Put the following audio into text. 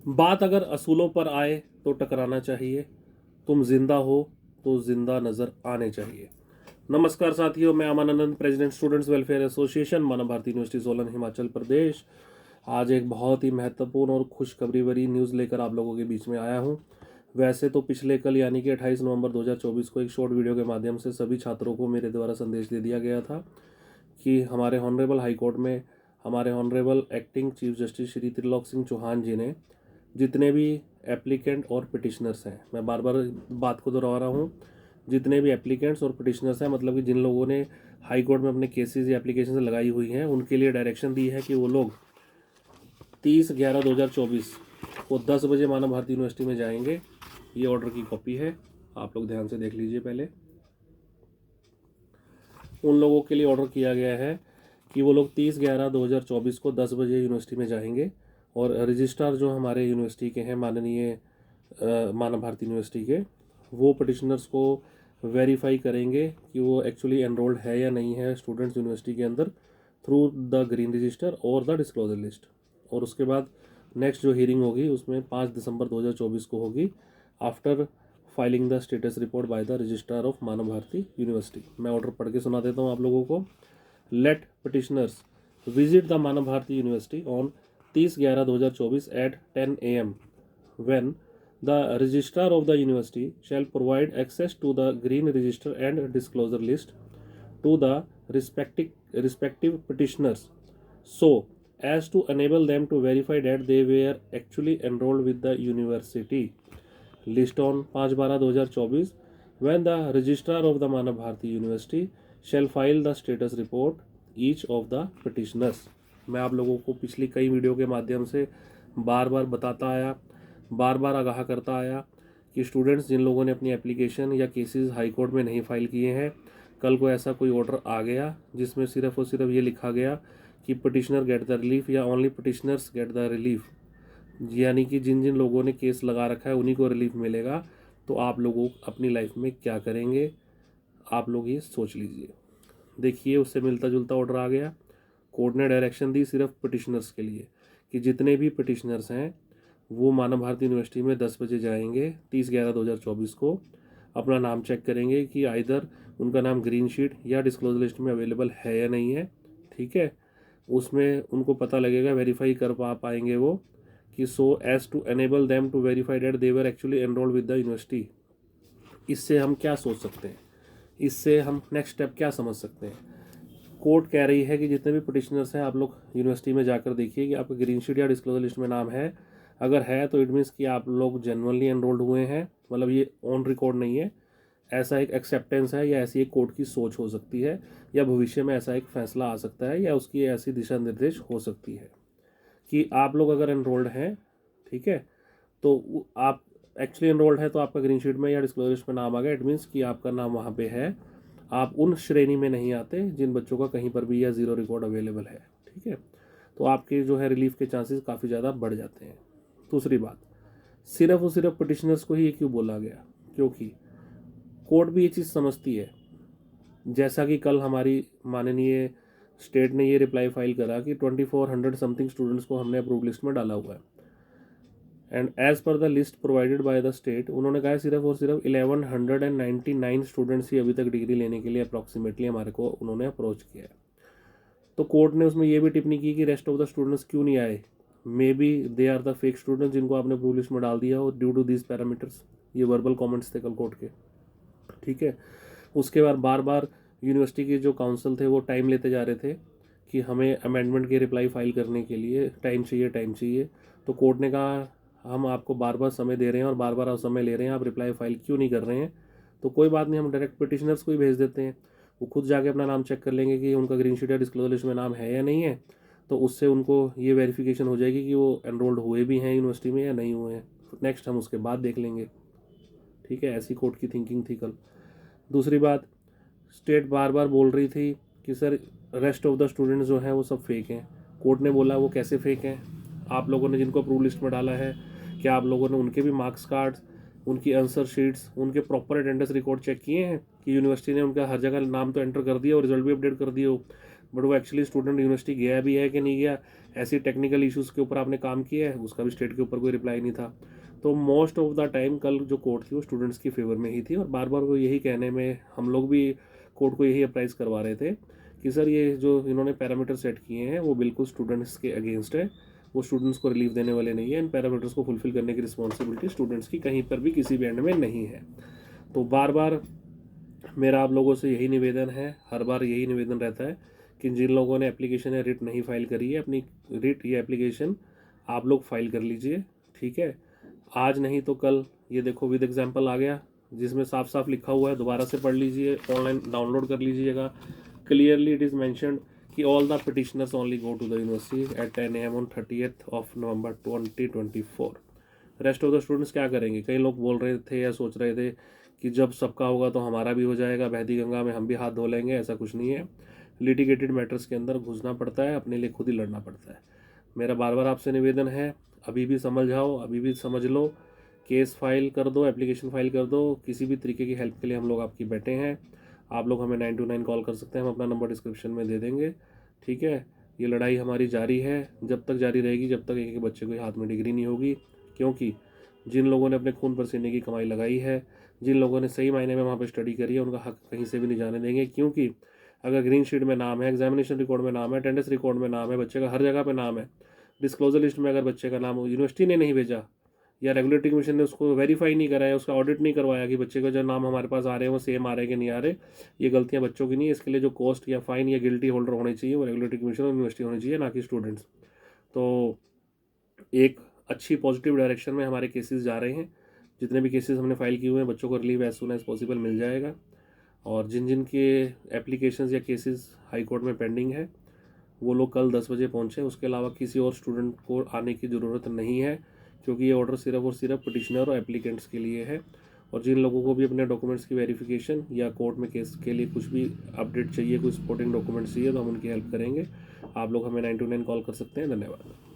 बात अगर असूलों पर आए तो टकराना चाहिए, तुम जिंदा हो तो जिंदा नजर आने चाहिए। नमस्कार साथियों, मैं अमानंद, प्रेसिडेंट स्टूडेंट्स वेलफेयर एसोसिएशन, मानव भारती यूनिवर्सिटी सोलन, हिमाचल प्रदेश। आज एक बहुत ही महत्वपूर्ण और खुशखबरी भरी न्यूज़ लेकर आप लोगों के बीच में आया हूं। वैसे तो पिछले कल यानी कि 28 नवंबर 2024 को एक शॉर्ट वीडियो के माध्यम से सभी छात्रों को मेरे द्वारा संदेश दे दिया गया था कि हमारे ऑनरेबल हाई कोर्ट में हमारे honourable acting chief justice Shri Trilok Singh Chauhan ji ने जितने भी एप्लीकेंट और पिटिशनर्स हैं, मैं बार बार बात को दोहरा रहा हूँ, जितने भी एप्लीकेंट्स और पिटिशनर्स हैं, मतलब कि जिन लोगों ने हाई कोर्ट में अपने केसेस या एप्लीकेशन लगाई हुई हैं, उनके लिए डायरेक्शन दी है कि वो लोग 30/11/2024 को 10 बजे मानव भारती यूनिवर्सिटी में जाएंगे। ये ऑर्डर की कॉपी है, आप लोग ध्यान से देख लीजिए। पहले उन लोगों के लिए ऑर्डर किया गया है कि वो लोग 30/11/2024 को 10 बजे यूनिवर्सिटी में जाएंगे और रजिस्ट्रार जो हमारे यूनिवर्सिटी के हैं, माननीय मानव भारती यूनिवर्सिटी के, वो पटिशनर्स को वेरीफाई करेंगे कि वो एक्चुअली एनरोल्ड है या नहीं है स्टूडेंट्स यूनिवर्सिटी के अंदर थ्रू द ग्रीन रजिस्टर और द डिस्क्लोजर लिस्ट। और उसके बाद नेक्स्ट जो हियरिंग होगी उसमें 5 दिसंबर 2024 को होगी, after filing the status report by the registrar of Manav Bharati University. मैं ऑर्डर पढ़ के सुना देता हूँ आप लोगों को। Let petitioners visit the Manav Bharati University on 30/11/2024 at 10 a.m. when the registrar of the university shall provide access to the green register and disclosure list to the respective petitioners, so as to enable them to verify that they were actually enrolled with the university. List on 5/12/2024 when the registrar of the Manav Bharati University shall file the status report each of the petitioners. मैं आप लोगों को पिछली कई video के माध्यम से बार बार बताता आया, बार बार आगाह करता आया कि स्टूडेंट्स जिन लोगों ने अपनी एप्लीकेशन या केसेस हाई कोर्ट में नहीं फाइल किए हैं, कल को ऐसा कोई ऑर्डर आ गया जिसमें सिर्फ और सिर्फ ये लिखा गया कि पटिशनर गेट द रिलीफ या only petitioners get the relief, यानी कि जिन जिन लोगों ने केस लगा रखा है उन्हीं को रिलीफ मिलेगा, तो आप लोगों अपनी लाइफ में क्या करेंगे, आप लोग ये सोच लीजिए। देखिए, उससे मिलता जुलता ऑर्डर आ गया। कोर्ट ने डायरेक्शन दी सिर्फ पटिशनर्स के लिए कि जितने भी पटिशनर्स हैं वो मानव भारती यूनिवर्सिटी में 10 बजे जाएंगे 30/11/2024 को, अपना नाम चेक करेंगे कि आइदर उनका नाम ग्रीन शीट या डिस्क्लोजर लिस्ट में अवेलेबल है या नहीं है। ठीक है, उसमें उनको पता लगेगा, वेरीफाई कर पाएंगे वो कि so as to enable them to verify that they were actually enrolled with the university. इससे हम क्या सोच सकते हैं, इससे हम नेक्स्ट स्टेप क्या समझ सकते हैं। कोर्ट कह रही है कि जितने भी पटिशनर्स हैं, आप लोग यूनिवर्सिटी में जाकर देखिए कि आपका ग्रीन शीट या डिस्क्लोजर लिस्ट में नाम है। अगर है तो इट मीन्स कि आप लोग जेन्युइनली एनरोल्ड हुए हैं, मतलब ये ऑन रिकॉर्ड नहीं है, ऐसा एक एक्सेप्टेंस है या ऐसी एक कोर्ट की सोच हो सकती है, या भविष्य में ऐसा एक फैसला आ सकता है, या उसकी ऐसी दिशा निर्देश हो सकती है कि आप लोग अगर एनरोल्ड हैं, ठीक है, तो आप एक्चुअली एनरोल्ड है तो आपका ग्रीन शीट में या डिस्क्लोजर लिस्ट में नाम आ गया, इट मीन्स कि आपका नाम वहाँ पे है। आप उन श्रेणी में नहीं आते जिन बच्चों का कहीं पर भी या ज़ीरो रिकॉर्ड अवेलेबल है। ठीक है, तो आपके जो है रिलीफ के चांसेस काफ़ी ज़्यादा बढ़ जाते हैं। दूसरी बात, सिर्फ और सिर्फ पटिशनर्स को ही ये क्यों बोला गया, क्योंकि कोर्ट भी ये चीज़ समझती है, जैसा कि कल हमारी माननीय स्टेट ने ये रिप्लाई फाइल करा कि 2400 समथिंग स्टूडेंट्स को हमने अप्रूव लिस्ट में डाला हुआ है, and as per the list provided by the state, उन्होंने कहा सिर्फ और सिर्फ 1199 स्टूडेंट्स ही अभी तक डिग्री लेने के लिए अप्रॉक्सीमेटली हमारे को उन्होंने अप्रोच किया है। तो कोर्ट ने उसमें ये भी टिप्पणी की कि रेस्ट ऑफ द स्टूडेंट्स क्यों नहीं आए, maybe they are the fake students जिनको आपने अप्रूव लिस्ट में डाल दिया हो ड्यू टू दिस पैरामीटर्स। ये वर्बल कॉमेंट्स थे कल कोर्ट के। ठीक है, उसके बाद बार बार यूनिवर्सिटी के जो काउंसिल थे वो टाइम लेते जा रहे थे कि हमें अमेंडमेंट की रिप्लाई फाइल करने के लिए टाइम चाहिए, टाइम चाहिए। तो कोर्ट ने कहा हम आपको बार बार समय दे रहे हैं और बार बार आप समय ले रहे हैं, आप रिप्लाई फाइल क्यों नहीं कर रहे हैं। तो कोई बात नहीं, हम डायरेक्ट पिटिशनर्स को ही भेज देते हैं, वो खुद जाके अपना नाम चेक कर लेंगे कि उनका ग्रीन शीट या डिस्क्लोजर लिस्ट में नाम है या नहीं है। तो उससे उनको ये वेरिफिकेशन हो जाएगी कि वो एनरोल्ड हुए भी हैं यूनिवर्सिटी में या नहीं हुए हैं। नेक्स्ट हम उसके बाद देख लेंगे। ठीक है, ऐसी कोर्ट की थिंकिंग थी कल। दूसरी बात, स्टेट बार बार बोल रही थी कि sir rest of the students जो हैं वो सब फेक हैं। कोर्ट ने बोला वो कैसे फेक हैं, आप लोगों ने जिनको अप्रूव लिस्ट में डाला है, क्या आप लोगों ने उनके भी मार्क्स कार्ड्स, उनकी आंसर शीट्स, उनके प्रॉपर अटेंडेंस रिकॉर्ड चेक किए हैं कि यूनिवर्सिटी ने उनका हर जगह नाम तो एंटर कर दिया और रिजल्ट भी अपडेट कर दिया हो, बट वो एक्चुअली स्टूडेंट यूनिवर्सिटी गया भी है कि नहीं गया, ऐसी टेक्निकल इश्यूज़ के ऊपर आपने काम किया है, उसका भी स्टेट के ऊपर कोई रिप्लाई नहीं था। तो मोस्ट ऑफ द टाइम कल जो कोर्ट थी वो स्टूडेंट्स की फेवर में ही थी, और बार बार वो यही कहने में हम लोग भी कोर्ट को यही अप्राइज करवा रहे थे कि सर ये जो इन्होंने पैरामीटर सेट किए हैं वो बिल्कुल स्टूडेंट्स के अगेंस्ट है, वो स्टूडेंट्स को रिलीफ देने वाले नहीं है, इन पैरामीटर्स को फुलफिल करने की रिस्पॉन्सिबिलिटी स्टूडेंट्स की कहीं पर भी किसी भी एंड में नहीं है। तो बार बार मेरा आप लोगों से यही निवेदन है, हर बार यही निवेदन रहता है कि जिन लोगों ने एप्लीकेशन या रिट नहीं फाइल करी है, अपनी रिट या एप्लीकेशन आप लोग फाइल कर लीजिए, ठीक है। आज नहीं तो कल, ये देखो विद एग्जाम्पल आ गया जिसमें साफ साफ लिखा हुआ है, दोबारा से पढ़ लीजिए, ऑनलाइन डाउनलोड कर लीजिएगा। क्लियरली इट इज़ मैंशनड कि all the petitioners only go to the university at 10 AM on 30th of November 2024। Rest of the students क्या करेंगे? कई लोग बोल रहे थे या सोच रहे थे कि जब सबका होगा तो हमारा भी हो जाएगा, बहती गंगा में हम भी हाथ धो लेंगे। ऐसा कुछ नहीं है। लिटिगेटेड मैटर्स के अंदर घुसना पड़ता है, अपने लिए खुद ही लड़ना पड़ता है। मेरा बार बार आपसे निवेदन है, अभी भी समझ जाओ, अभी भी समझ लो, केस फाइल कर दो, एप्लीकेशन फाइल कर दो। किसी भी तरीके की हेल्प के लिए हम लोग आपकी बैठे हैं। आप लोग हमें 929 कॉल कर सकते हैं, हम अपना नंबर डिस्क्रिप्शन में दे देंगे, ठीक है। ये लड़ाई हमारी जारी है, जब तक जारी रहेगी, जब तक एक एक बच्चे के हाथ में डिग्री नहीं होगी। क्योंकि जिन लोगों ने अपने खून पसीने की कमाई लगाई है, जिन लोगों ने सही मायने में वहाँ पर स्टडी करी है, उनका हक कहीं से भी नहीं जाने देंगे। क्योंकि अगर ग्रीन शीट में नाम है, एग्जामिनेशन रिकॉर्ड में नाम है, अटेंडेंस रिकॉर्ड में नाम है, बच्चे का हर जगह पे नाम है, डिस्क्लोजर लिस्ट में अगर बच्चे का नाम यूनिवर्सिटी ने नहीं भेजा या रेगुलेटरी कमीशन ने उसको वेरीफाई नहीं कराया, उसका ऑडिट नहीं करवाया कि बच्चे का जो नाम हमारे पास आ रहे हैं वो सेम आ रहे हैं कि नहीं आ रहे, ये गलतियां बच्चों की नहीं है। इसके लिए जो कॉस्ट या फाइन या गिल्टी होल्डर होने चाहिए वो रेगुलेटरी कमीशन और यूनिवर्सिटी होनी चाहिए, ना कि स्टूडेंट्स। तो एक अच्छी पॉजिटिव डायरेक्शन में हमारे केसेस जा रहे हैं। जितने भी केसेस हमने फाइल किए हुए हैं, बच्चों को relieve as soon as possible मिल जाएगा। और जिन जिन के एप्लीकेशंस या केसेस हाई कोर्ट में पेंडिंग है, वो लोग कल 10 बजे पहुँचे। उसके अलावा किसी और स्टूडेंट को आने की ज़रूरत नहीं है, क्योंकि ये ऑर्डर सिर्फ और सिर्फ पिटिशनर और एप्लीकेंट्स के लिए है। और जिन लोगों को भी अपने डॉक्यूमेंट्स की वेरिफिकेशन या कोर्ट में केस के लिए कुछ भी अपडेट चाहिए, कुछ सपोर्टिंग डॉक्यूमेंट्स चाहिए, तो हम उनकी हेल्प करेंगे। आप लोग हमें 929 कॉल कर सकते हैं। धन्यवाद।